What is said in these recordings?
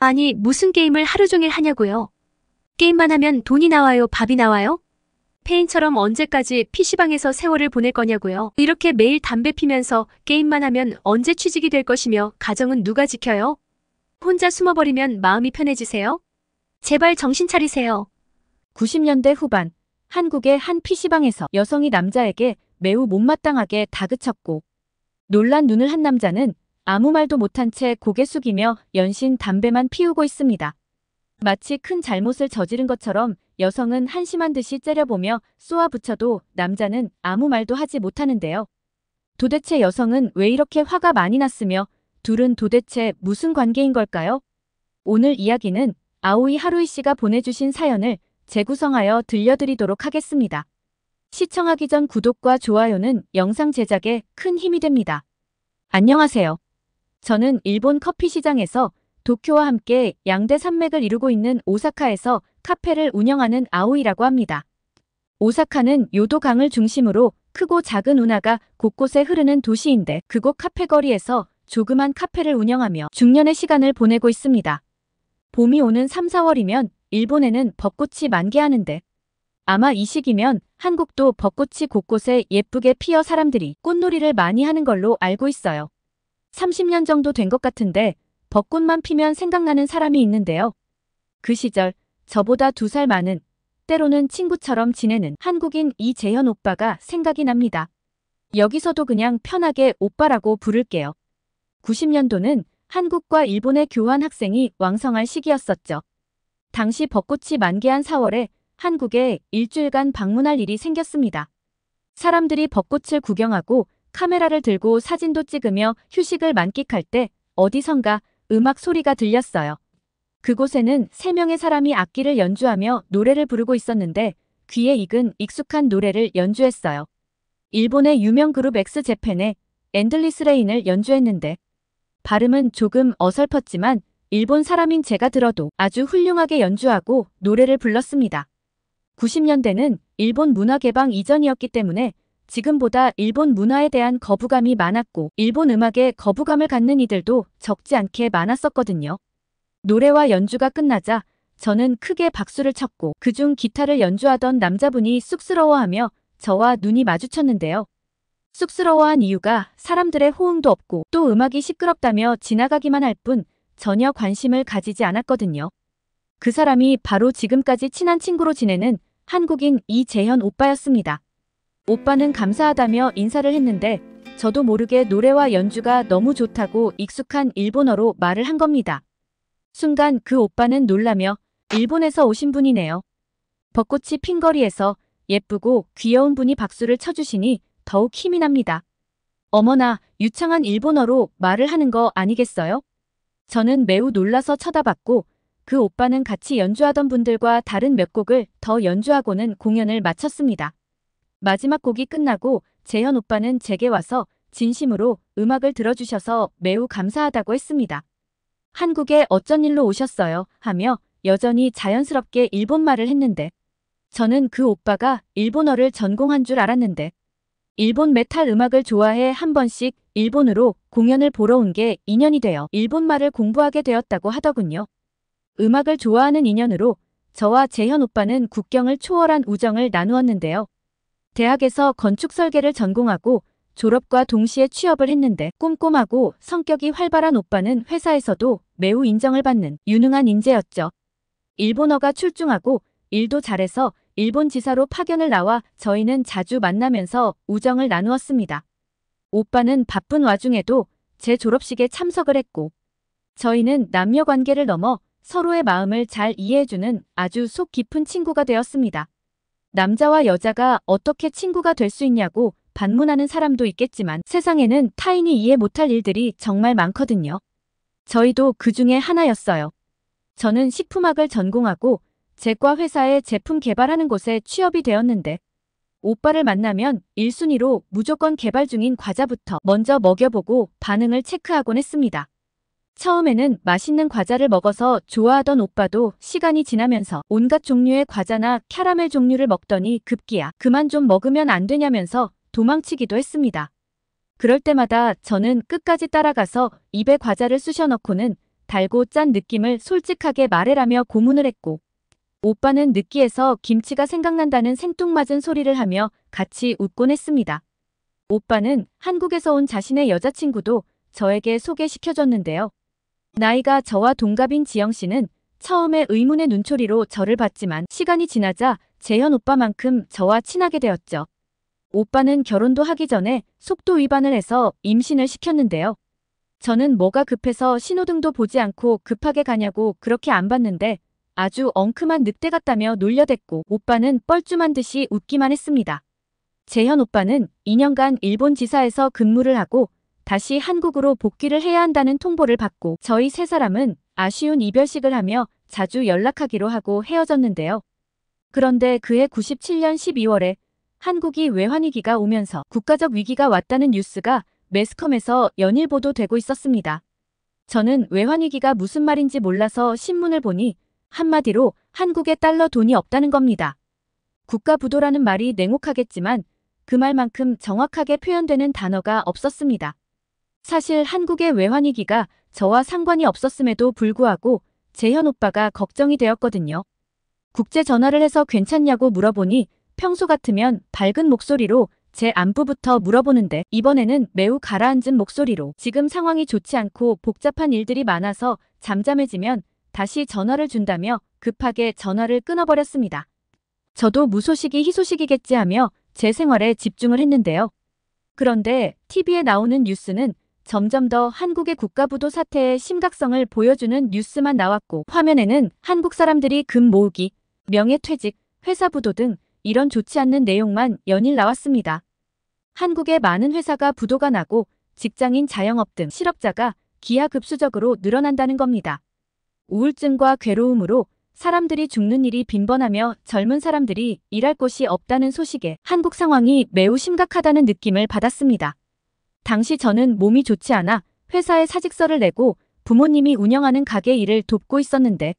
아니, 무슨 게임을 하루 종일 하냐고요? 게임만 하면 돈이 나와요, 밥이 나와요? 페인처럼 언제까지 PC방에서 세월을 보낼 거냐고요? 이렇게 매일 담배 피면서 게임만 하면 언제 취직이 될 것이며 가정은 누가 지켜요? 혼자 숨어버리면 마음이 편해지세요? 제발 정신 차리세요. 90년대 후반, 한국의 한 PC방에서 여성이 남자에게 매우 못마땅하게 다그쳤고, 놀란 눈을 한 남자는 아무 말도 못한 채 고개 숙이며 연신 담배만 피우고 있습니다. 마치 큰 잘못을 저지른 것처럼 여성은 한심한 듯이 째려보며 쏘아붙여도 남자는 아무 말도 하지 못하는데요. 도대체 여성은 왜 이렇게 화가 많이 났으며 둘은 도대체 무슨 관계인 걸까요? 오늘 이야기는 아오이 하루이 씨가 보내주신 사연을 재구성하여 들려드리도록 하겠습니다. 시청하기 전 구독과 좋아요는 영상 제작에 큰 힘이 됩니다. 안녕하세요. 저는 일본 커피 시장에서 도쿄와 함께 양대 산맥을 이루고 있는 오사카에서 카페를 운영하는 아오이라고 합니다. 오사카는 요도강을 중심으로 크고 작은 운하가 곳곳에 흐르는 도시인데 그곳 카페 거리에서 조그만 카페를 운영하며 중년의 시간을 보내고 있습니다. 봄이 오는 3, 4월이면 일본에는 벚꽃이 만개하는데 아마 이 시기면 한국도 벚꽃이 곳곳에 예쁘게 피어 사람들이 꽃놀이를 많이 하는 걸로 알고 있어요. 30년 정도 된 것 같은데 벚꽃만 피면 생각나는 사람이 있는데요. 그 시절 저보다 2살 많은, 때로는 친구처럼 지내는 한국인 이재현 오빠가 생각이 납니다. 여기서도 그냥 편하게 오빠라고 부를게요. 90년도는 한국과 일본의 교환 학생이 왕성할 시기였었죠. 당시 벚꽃이 만개한 4월에 한국에 일주일간 방문할 일이 생겼습니다. 사람들이 벚꽃을 구경하고 카메라를 들고 사진도 찍으며 휴식을 만끽할 때 어디선가 음악 소리가 들렸어요. 그곳에는 3명의 사람이 악기를 연주하며 노래를 부르고 있었는데 귀에 익은 익숙한 노래를 연주했어요. 일본의 유명 그룹 엑스제팬의 엔들리스 레인을 연주했는데 발음은 조금 어설펐지만 일본 사람인 제가 들어도 아주 훌륭하게 연주하고 노래를 불렀습니다. 90년대는 일본 문화 개방 이전이었기 때문에 지금보다 일본 문화에 대한 거부감이 많았고 일본 음악에 거부감을 갖는 이들도 적지 않게 많았었거든요. 노래와 연주가 끝나자 저는 크게 박수를 쳤고 그중 기타를 연주하던 남자분이 쑥스러워하며 저와 눈이 마주쳤는데요. 쑥스러워한 이유가 사람들의 호응도 없고 또 음악이 시끄럽다며 지나가기만 할 뿐 전혀 관심을 가지지 않았거든요. 그 사람이 바로 지금까지 친한 친구로 지내는 한국인 이재현 오빠였습니다. 오빠는 감사하다며 인사를 했는데 저도 모르게 노래와 연주가 너무 좋다고 익숙한 일본어로 말을 한 겁니다. 순간 그 오빠는 놀라며 일본에서 오신 분이네요. 벚꽃이 핀 거리에서 예쁘고 귀여운 분이 박수를 쳐주시니 더욱 힘이 납니다. 어머나, 유창한 일본어로 말을 하는 거 아니겠어요? 저는 매우 놀라서 쳐다봤고 그 오빠는 같이 연주하던 분들과 다른 몇 곡을 더 연주하고는 공연을 마쳤습니다. 마지막 곡이 끝나고 재현 오빠는 제게 와서 진심으로 음악을 들어주셔서 매우 감사하다고 했습니다. 한국에 어쩐 일로 오셨어요? 하며 여전히 자연스럽게 일본말을 했는데 저는 그 오빠가 일본어를 전공한 줄 알았는데 일본 메탈 음악을 좋아해 한 번씩 일본으로 공연을 보러 온 게 인연이 되어 일본말을 공부하게 되었다고 하더군요. 음악을 좋아하는 인연으로 저와 재현 오빠는 국경을 초월한 우정을 나누었는데요. 대학에서 건축 설계를 전공하고 졸업과 동시에 취업을 했는데 꼼꼼하고 성격이 활발한 오빠는 회사에서도 매우 인정을 받는 유능한 인재였죠. 일본어가 출중하고 일도 잘해서 일본 지사로 파견을 나와 저희는 자주 만나면서 우정을 나누었습니다. 오빠는 바쁜 와중에도 제 졸업식에 참석을 했고 저희는 남녀 관계를 넘어 서로의 마음을 잘 이해해주는 아주 속 깊은 친구가 되었습니다. 남자와 여자가 어떻게 친구가 될 수 있냐고 반문하는 사람도 있겠지만 세상에는 타인이 이해 못할 일들이 정말 많거든요. 저희도 그 중에 하나였어요. 저는 식품학을 전공하고 제과 회사에 제품 개발하는 곳에 취업이 되었는데 오빠를 만나면 1순위로 무조건 개발 중인 과자부터 먼저 먹여보고 반응을 체크하곤 했습니다. 처음에는 맛있는 과자를 먹어서 좋아하던 오빠도 시간이 지나면서 온갖 종류의 과자나 캐러멜 종류를 먹더니 급기야 그만 좀 먹으면 안 되냐면서 도망치기도 했습니다. 그럴 때마다 저는 끝까지 따라가서 입에 과자를 쑤셔 넣고는 달고 짠 느낌을 솔직하게 말해라며 고문을 했고, 오빠는 느끼해서 김치가 생각난다는 생뚱맞은 소리를 하며 같이 웃곤 했습니다. 오빠는 한국에서 온 자신의 여자친구도 저에게 소개시켜줬는데요. 나이가 저와 동갑인 지영 씨는 처음에 의문의 눈초리로 저를 봤지만 시간이 지나자 재현 오빠만큼 저와 친하게 되었죠. 오빠는 결혼도 하기 전에 속도 위반을 해서 임신을 시켰는데요. 저는 뭐가 급해서 신호등도 보지 않고 급하게 가냐고 그렇게 안 봤는데 아주 엉큼한 늑대 같다며 놀려댔고 오빠는 뻘쭘한 듯이 웃기만 했습니다. 재현 오빠는 2년간 일본 지사에서 근무를 하고 다시 한국으로 복귀를 해야 한다는 통보를 받고 저희 세 사람은 아쉬운 이별식을 하며 자주 연락하기로 하고 헤어졌는데요. 그런데 그해 97년 12월에 한국이 외환위기가 오면서 국가적 위기가 왔다는 뉴스가 매스컴에서 연일 보도되고 있었습니다. 저는 외환위기가 무슨 말인지 몰라서 신문을 보니 한마디로 한국에 달러 돈이 없다는 겁니다. 국가부도라는 말이 냉혹하겠지만 그 말만큼 정확하게 표현되는 단어가 없었습니다. 사실 한국의 외환위기가 저와 상관이 없었음에도 불구하고 재현 오빠가 걱정이 되었거든요. 국제 전화를 해서 괜찮냐고 물어보니 평소 같으면 밝은 목소리로 제 안부부터 물어보는데 이번에는 매우 가라앉은 목소리로 지금 상황이 좋지 않고 복잡한 일들이 많아서 잠잠해지면 다시 전화를 준다며 급하게 전화를 끊어버렸습니다. 저도 무소식이 희소식이겠지 하며 제 생활에 집중을 했는데요. 그런데 TV에 나오는 뉴스는 점점 더 한국의 국가부도 사태의 심각성을 보여주는 뉴스만 나왔고 화면에는 한국 사람들이 금 모으기, 명예퇴직, 회사 부도 등 이런 좋지 않는 내용만 연일 나왔습니다. 한국의 많은 회사가 부도가 나고 직장인 자영업 등 실업자가 기하급수적으로 늘어난다는 겁니다. 우울증과 괴로움으로 사람들이 죽는 일이 빈번하며 젊은 사람들이 일할 곳이 없다는 소식에 한국 상황이 매우 심각하다는 느낌을 받았습니다. 당시 저는 몸이 좋지 않아 회사에 사직서를 내고 부모님이 운영하는 가게 일을 돕고 있었는데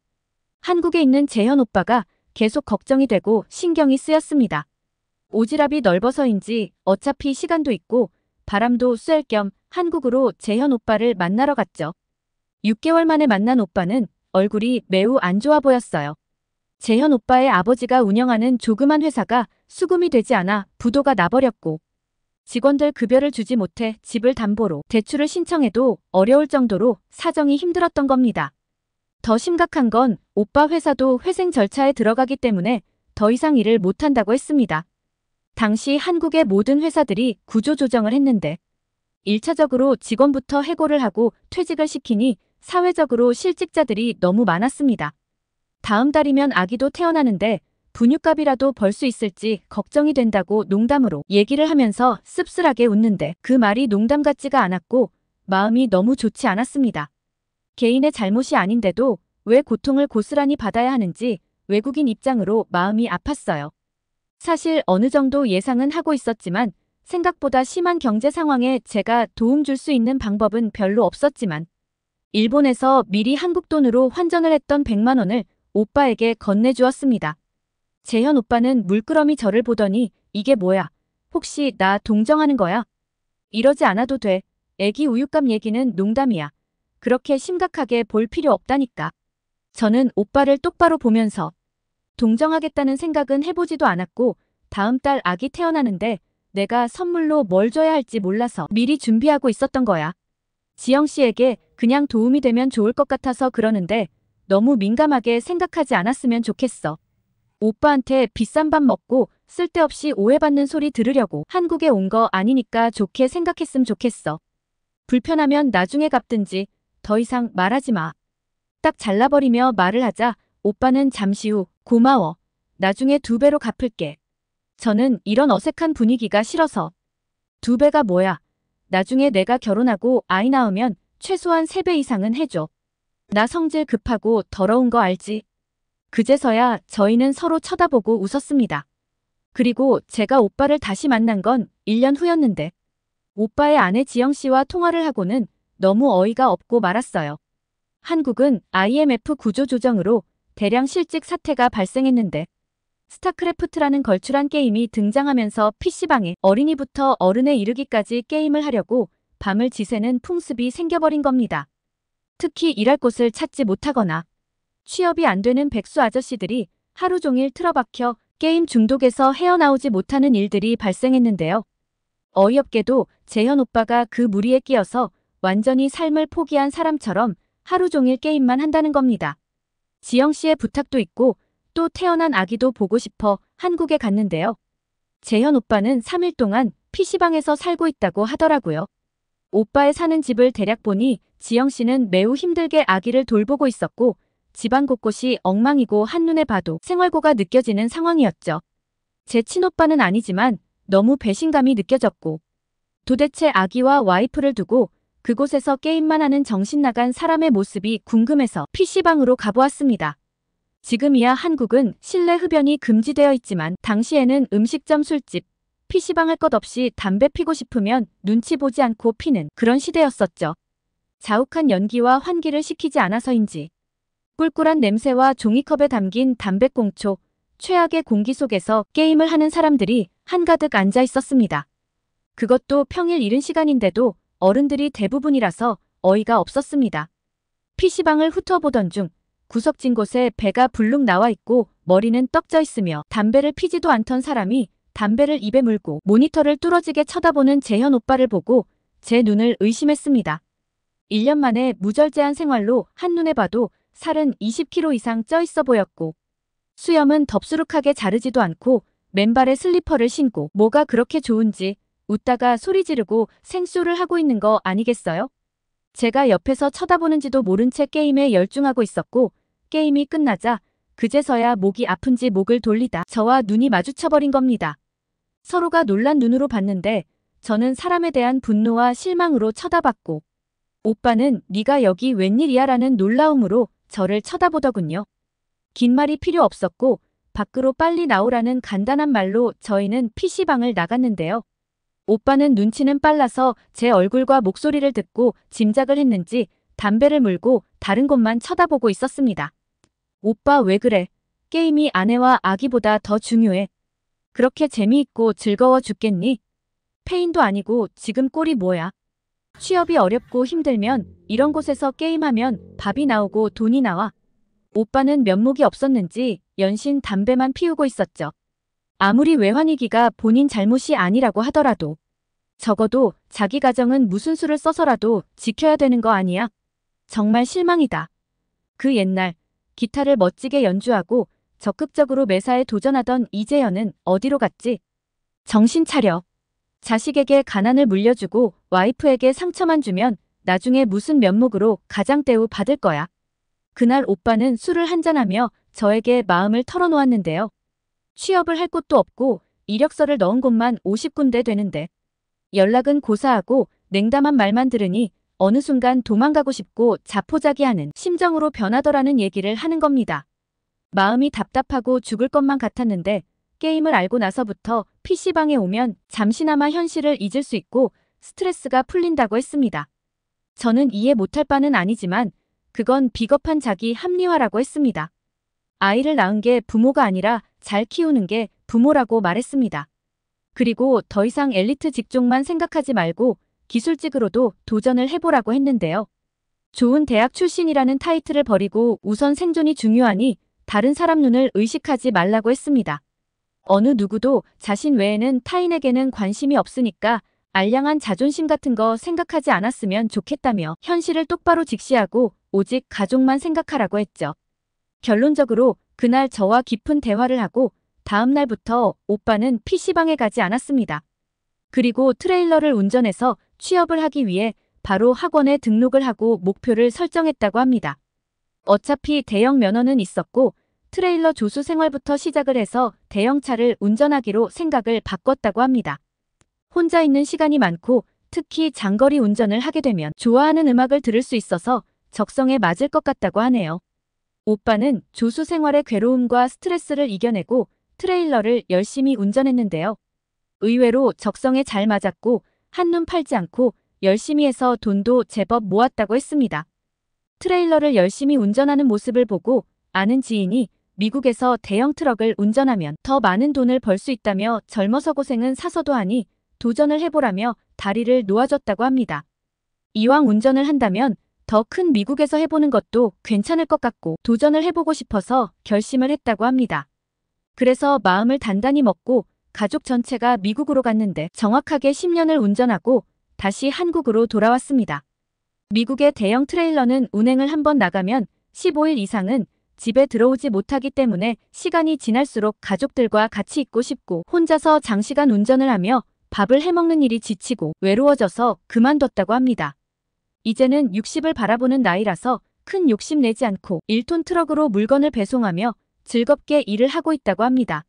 한국에 있는 재현 오빠가 계속 걱정이 되고 신경이 쓰였습니다. 오지랖이 넓어서인지 어차피 시간도 있고 바람도 쐴 겸 한국으로 재현 오빠를 만나러 갔죠. 6개월 만에 만난 오빠는 얼굴이 매우 안 좋아 보였어요. 재현 오빠의 아버지가 운영하는 조그만 회사가 수금이 되지 않아 부도가 나버렸고 직원들 급여를 주지 못해 집을 담보로 대출을 신청해도 어려울 정도로 사정이 힘들었던 겁니다. 더 심각한 건 오빠 회사도 회생 절차에 들어가기 때문에 더 이상 일을 못한다고 했습니다. 당시 한국의 모든 회사들이 구조조정을 했는데 1차적으로 직원부터 해고를 하고 퇴직을 시키니 사회적으로 실직자들이 너무 많았습니다. 다음 달이면 아기도 태어나는데 분유값이라도 벌 수 있을지 걱정이 된다고 농담으로 얘기를 하면서 씁쓸하게 웃는데 그 말이 농담 같지가 않았고 마음이 너무 좋지 않았습니다. 개인의 잘못이 아닌데도 왜 고통을 고스란히 받아야 하는지 외국인 입장으로 마음이 아팠어요. 사실 어느 정도 예상은 하고 있었지만 생각보다 심한 경제 상황에 제가 도움 줄 수 있는 방법은 별로 없었지만 일본에서 미리 한국 돈으로 환전을 했던 100만 원을 오빠에게 건네주었습니다. 재현 오빠는 물끄러미 저를 보더니 이게 뭐야? 혹시 나 동정하는 거야? 이러지 않아도 돼. 애기 우유값 얘기는 농담이야. 그렇게 심각하게 볼 필요 없다니까. 저는 오빠를 똑바로 보면서 동정하겠다는 생각은 해보지도 않았고 다음 달 아기 태어나는데 내가 선물로 뭘 줘야 할지 몰라서 미리 준비하고 있었던 거야. 지영 씨에게 그냥 도움이 되면 좋을 것 같아서 그러는데 너무 민감하게 생각하지 않았으면 좋겠어. 오빠한테 비싼 밥 먹고 쓸데없이 오해받는 소리 들으려고 한국에 온 거 아니니까 좋게 생각했으면 좋겠어. 불편하면 나중에 갚든지 더 이상 말하지 마. 딱 잘라버리며 말을 하자 오빠는 잠시 후 고마워. 나중에 2배로 갚을게. 저는 이런 어색한 분위기가 싫어서 2배가 뭐야. 나중에 내가 결혼하고 아이 낳으면 최소한 3배 이상은 해줘. 나 성질 급하고 더러운 거 알지? 그제서야 저희는 서로 쳐다보고 웃었습니다. 그리고 제가 오빠를 다시 만난 건 1년 후였는데 오빠의 아내 지영 씨와 통화를 하고는 너무 어이가 없고 말았어요. 한국은 IMF 구조조정으로 대량 실직 사태가 발생했는데 스타크래프트라는 걸출한 게임이 등장하면서 PC방에 어린이부터 어른에 이르기까지 게임을 하려고 밤을 지새는 풍습이 생겨버린 겁니다. 특히 일할 곳을 찾지 못하거나 취업이 안 되는 백수 아저씨들이 하루 종일 틀어박혀 게임 중독에서 헤어나오지 못하는 일들이 발생했는데요. 어이없게도 재현 오빠가 그 무리에 끼어서 완전히 삶을 포기한 사람처럼 하루 종일 게임만 한다는 겁니다. 지영 씨의 부탁도 있고 또 태어난 아기도 보고 싶어 한국에 갔는데요. 재현 오빠는 3일 동안 PC방에서 살고 있다고 하더라고요. 오빠의 사는 집을 대략 보니 지영 씨는 매우 힘들게 아기를 돌보고 있었고 집안 곳곳이 엉망이고 한눈에 봐도 생활고가 느껴지는 상황이었죠. 제 친오빠는 아니지만 너무 배신감이 느껴졌고 도대체 아기와 와이프를 두고 그곳에서 게임만 하는 정신나간 사람의 모습이 궁금해서 PC방으로 가보았습니다. 지금이야 한국은 실내 흡연이 금지되어 있지만 당시에는 음식점, 술집, PC방 할 것 없이 담배 피고 싶으면 눈치 보지 않고 피는 그런 시대였었죠. 자욱한 연기와 환기를 시키지 않아서인지 꿀꿀한 냄새와 종이컵에 담긴 담배꽁초, 최악의 공기 속에서 게임을 하는 사람들이 한가득 앉아 있었습니다. 그것도 평일 이른 시간인데도 어른들이 대부분이라서 어이가 없었습니다. PC방을 훑어보던 중 구석진 곳에 배가 불룩 나와 있고 머리는 떡져 있으며 담배를 피지도 않던 사람이 담배를 입에 물고 모니터를 뚫어지게 쳐다보는 재현 오빠를 보고 제 눈을 의심했습니다. 1년 만에 무절제한 생활로 한눈에 봐도 살은 20kg 이상 쪄 있어 보였고 수염은 덥수룩하게 자르지도 않고 맨발에 슬리퍼를 신고 뭐가 그렇게 좋은지 웃다가 소리 지르고 생쇼를 하고 있는 거 아니겠어요? 제가 옆에서 쳐다보는지도 모른 채 게임에 열중하고 있었고 게임이 끝나자 그제서야 목이 아픈지 목을 돌리다 저와 눈이 마주쳐버린 겁니다. 서로가 놀란 눈으로 봤는데 저는 사람에 대한 분노와 실망으로 쳐다봤고 오빠는 네가 여기 웬일이야 라는 놀라움으로 저를 쳐다보더군요. 긴 말이 필요 없었고 밖으로 빨리 나오라는 간단한 말로 저희는 PC방을 나갔는데요. 오빠는 눈치는 빨라서 제 얼굴과 목소리를 듣고 짐작을 했는지 담배를 물고 다른 곳만 쳐다보고 있었습니다. 오빠 왜 그래? 게임이 아내와 아기보다 더 중요해. 그렇게 재미있고 즐거워 죽겠니? 페인도 아니고 지금 꼴이 뭐야? 취업이 어렵고 힘들면 이런 곳에서 게임하면 밥이 나오고 돈이 나와. 오빠는 면목이 없었는지 연신 담배만 피우고 있었죠. 아무리 외환위기가 본인 잘못이 아니라고 하더라도 적어도 자기 가정은 무슨 수를 써서라도 지켜야 되는 거 아니야? 정말 실망이다. 그 옛날 기타를 멋지게 연주하고 적극적으로 매사에 도전하던 이재현은 어디로 갔지? 정신 차려. 자식에게 가난을 물려주고 와이프에게 상처만 주면 나중에 무슨 면목으로 가장대우 받을 거야. 그날 오빠는 술을 한잔하며 저에게 마음을 털어놓았는데요. 취업을 할 곳도 없고 이력서를 넣은 곳만 50군데 되는데 연락은 고사하고 냉담한 말만 들으니 어느 순간 도망가고 싶고 자포자기하는 심정으로 변하더라는 얘기를 하는 겁니다. 마음이 답답하고 죽을 것만 같았는데 게임을 알고 나서부터 PC방에 오면 잠시나마 현실을 잊을 수 있고 스트레스가 풀린다고 했습니다. 저는 이해 못할 바는 아니지만 그건 비겁한 자기 합리화라고 했습니다. 아이를 낳은 게 부모가 아니라 잘 키우는 게 부모라고 말했습니다. 그리고 더 이상 엘리트 직종만 생각하지 말고 기술직으로도 도전을 해보라고 했는데요. 좋은 대학 출신이라는 타이틀을 버리고 우선 생존이 중요하니 다른 사람 눈을 의식하지 말라고 했습니다. 어느 누구도 자신 외에는 타인에게는 관심이 없으니까 알량한 자존심 같은 거 생각하지 않았으면 좋겠다며 현실을 똑바로 직시하고 오직 가족만 생각하라고 했죠. 결론적으로 그날 저와 깊은 대화를 하고 다음 날부터 오빠는 PC방에 가지 않았습니다. 그리고 트레일러를 운전해서 취업을 하기 위해 바로 학원에 등록을 하고 목표를 설정했다고 합니다. 어차피 대형 면허는 있었고 트레일러 조수 생활부터 시작을 해서 대형차를 운전하기로 생각을 바꿨다고 합니다. 혼자 있는 시간이 많고 특히 장거리 운전을 하게 되면 좋아하는 음악을 들을 수 있어서 적성에 맞을 것 같다고 하네요. 오빠는 조수 생활의 괴로움과 스트레스를 이겨내고 트레일러를 열심히 운전했는데요. 의외로 적성에 잘 맞았고 한눈 팔지 않고 열심히 해서 돈도 제법 모았다고 했습니다. 트레일러를 열심히 운전하는 모습을 보고 아는 지인이 미국에서 대형 트럭을 운전하면 더 많은 돈을 벌 수 있다며 젊어서 고생은 사서도 하니 도전을 해보라며 다리를 놓아줬다고 합니다. 이왕 운전을 한다면 더 큰 미국에서 해보는 것도 괜찮을 것 같고 도전을 해보고 싶어서 결심을 했다고 합니다. 그래서 마음을 단단히 먹고 가족 전체가 미국으로 갔는데 정확하게 10년을 운전하고 다시 한국으로 돌아왔습니다. 미국의 대형 트레일러는 운행을 한번 나가면 15일 이상은 집에 들어오지 못하기 때문에 시간이 지날수록 가족들과 같이 있고 싶고 혼자서 장시간 운전을 하며 밥을 해먹는 일이 지치고 외로워져서 그만뒀다고 합니다. 이제는 60을 바라보는 나이라서 큰 욕심 내지 않고 1톤 트럭으로 물건을 배송하며 즐겁게 일을 하고 있다고 합니다.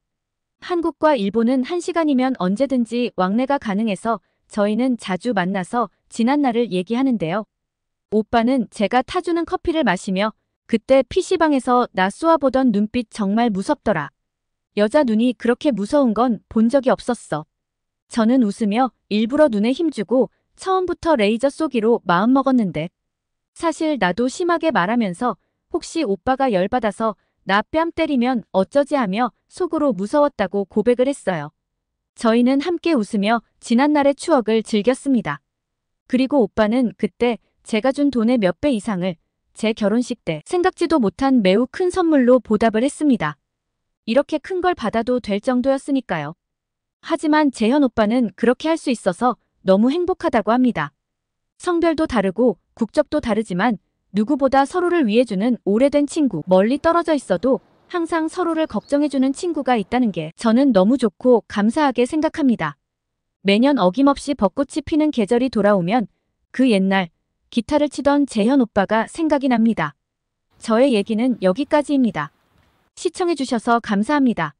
한국과 일본은 1시간이면 언제든지 왕래가 가능해서 저희는 자주 만나서 지난 날을 얘기하는데요. 오빠는 제가 타주는 커피를 마시며 그때 PC방에서 나 쏘아보던 눈빛 정말 무섭더라. 여자 눈이 그렇게 무서운 건 본 적이 없었어. 저는 웃으며 일부러 눈에 힘주고 처음부터 레이저 쏘기로 마음먹었는데 사실 나도 심하게 말하면서 혹시 오빠가 열받아서 나 뺨 때리면 어쩌지 하며 속으로 무서웠다고 고백을 했어요. 저희는 함께 웃으며 지난날의 추억을 즐겼습니다. 그리고 오빠는 그때 제가 준 돈의 몇 배 이상을 제 결혼식 때 생각지도 못한 매우 큰 선물로 보답을 했습니다. 이렇게 큰 걸 받아도 될 정도였으니까요. 하지만 재현 오빠는 그렇게 할 수 있어서 너무 행복하다고 합니다. 성별도 다르고 국적도 다르지만 누구보다 서로를 위해주는 오래된 친구, 멀리 떨어져 있어도 항상 서로를 걱정해주는 친구가 있다는 게 저는 너무 좋고 감사하게 생각합니다. 매년 어김없이 벚꽃이 피는 계절이 돌아오면 그 옛날 기타를 치던 재현 오빠가 생각이 납니다. 저의 얘기는 여기까지입니다. 시청해주셔서 감사합니다.